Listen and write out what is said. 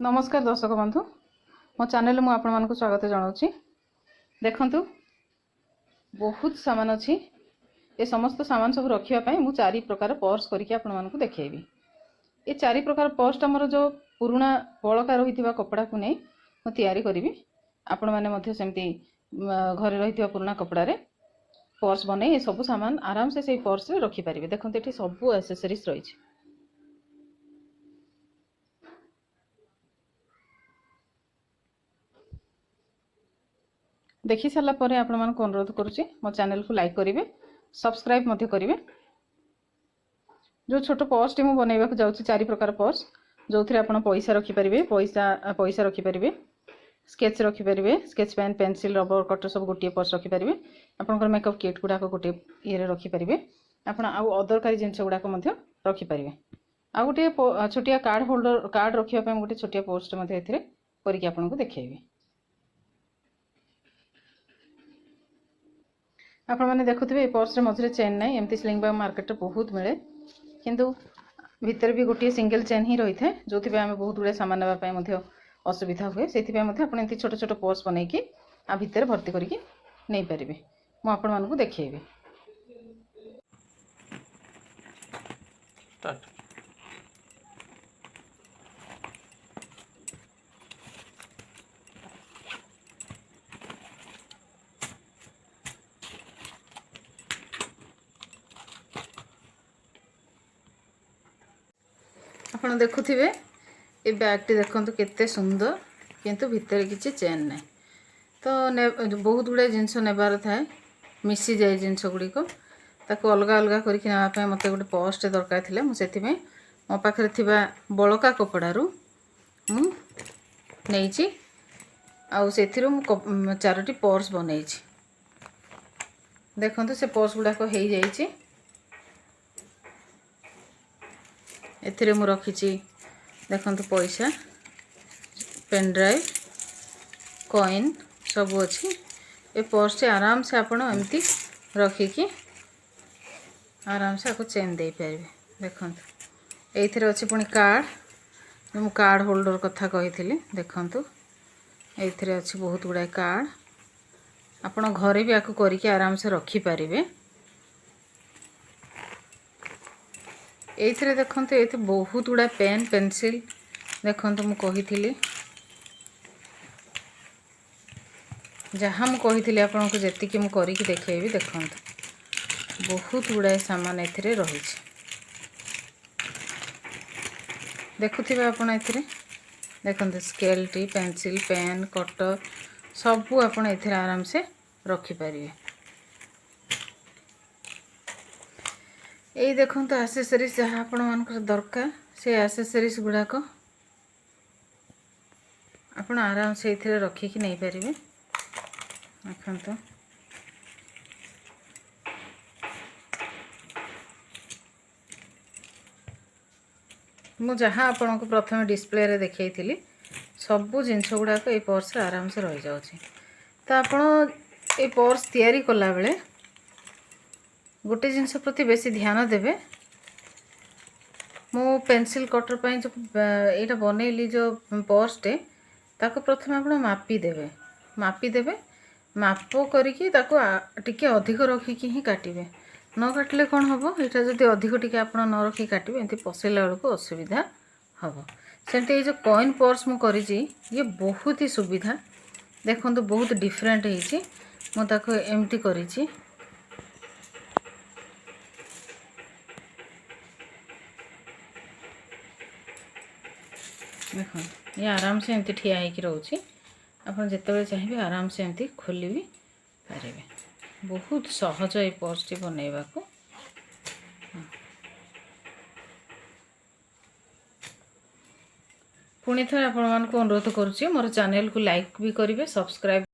नमस्कार दर्शक बंधु मो चैनल में आपण मानक स्वागत जनाऊँगी। देखंतु बहुत सामान अच्छी ए समस्त सामान सब रखापी मुझे 4 प्रकार पर्स करके आपण मानक देखेबी। ये 4 प्रकार पर्स मोर जो पुराणा बड़का रही कपड़ा को नहीं मुझे तैयारी करी। आपण मैंने सेमती घरे रही पुराणा कपड़ा रे पर्स बने सब सामान आराम से सही पर्स रे रखिपारे। देखो ये सब एक्सेसरीज रही। देखि सारा पर आपण मान अनुरोध करुच्ची मो चैनल को लाइक करेंगे, सब्सक्राइब मध्य करेंगे। जो छोट पर्स टी बनइबा को जाऊँगी 4 प्रकार पर्स जो थे आप पैसा रखिपारे, पैसा रखिपारे, स्केच रखिपारे, sketch pen pencil rubber cutter सब गोटे पर्स रखिपारे। आपंकर मेकअप किट गुड़ाक गोटे ये रखिपारे। आप अदरकारी जिनस गुड़ाक रखिपारे। आ गोटे छोटिया कार्ड होल्डर कार्ड रखापी गोटे छोटिया पर्स करके आपको देखेबी। आपण मैंने देखुवे पर्स मझे चेन ना एमती स्लिंग बैग मार्केट बहुत मिले किंतु भितर भी गोटे सिंगल चेन ही रही है जो आम बहुत गुड़े सामान नापी असुविधा हुए से एमती छोट छोट पर्स बनईकि आ भितर भर्ती करके नहीं पारे। मुझे देखिए आपण देखुथिबे ए बैग टी देखंतु केते सुंदर किंतु भितर किछि चेन नै तो बहुत गुड़े जिनस नेबार थाए मिसी जाए जिनस गुड़िक ताको अलग अलग करके नापा मत गोटे पर्स दरकार थिला। मुझे मो पाखे थिबा बड़का कपड़ारू मुझे आउ से 4टी पर्स बनई। देखंतु से पर्स गुड़ाक हो जाइए। एथिरे मु रखिछि देखंतु पैसा पेन ड्राइव कॉइन सब अच्छी। ए पर्स से आराम से आपण एमती रखिकी आराम से आपको चेन दे पारे। देखंतु एथिरे अच्छी पुणी कार्ड मु कार्ड होल्डर कथा कही। देखंतु एथिरे अच्छी बहुत गुड़ाए कार्ड आपण घरे भी आपको करके आराम से रखी पारिबे। ये देखते ये बहुत गुड़ा पेन पेंसिल देखते मुझे जहाँ मुझे आपको जी मुझे देखेबी। देखते बहुत गुड़ाए सामान ए रही देखुवे आप देखते स्केल टी पेंसिल पेन कटर सबू आप आराम से रखिपारे। यही देखो तो एक्सेसरीज जहाँ आपण मानकर दरकार से एक्सेसरीज गुड़ाक आपण आराम से ये रखिकी नहीं पारे। देखो मु जहाँ आपण को प्रथम डिस्प्ले रे देखई सबू जिनस गुड़ाक ये पर्स आराम से रही जाऊँगी। तो आपण ये पर्स तैयारी कला बेले गोटे जिनस प्रति बेसी ध्यान देवे। मो पेंसिल कटर पर जो यहाँ बनइली जो पर्स टे ताको प्रथम आप मापी देवे माप करके टिके अधिक रखिकी ही काटिबे। न काटिले कौन हम यहाँ जब अधिक टिके आप न रखी काटिबे एमती पसैला बेलू असुविधा हम। सेमती ये जो कॉइन पर्स मु करिछि ये बहुत ही सुविधा। देखो बहुत डिफरेंट हो एमती करिछि। देखो ये आराम से एमती ठिया होकर रोचे आप जिते चाहिए आराम से एमती खोली भी पारे। बहुत सहज ये पर्स टी बनइबा को। पुणी थे आपण मानक अनुरोध करुच्ची मोर चैनल को लाइक भी करेंगे, सब्सक्राइब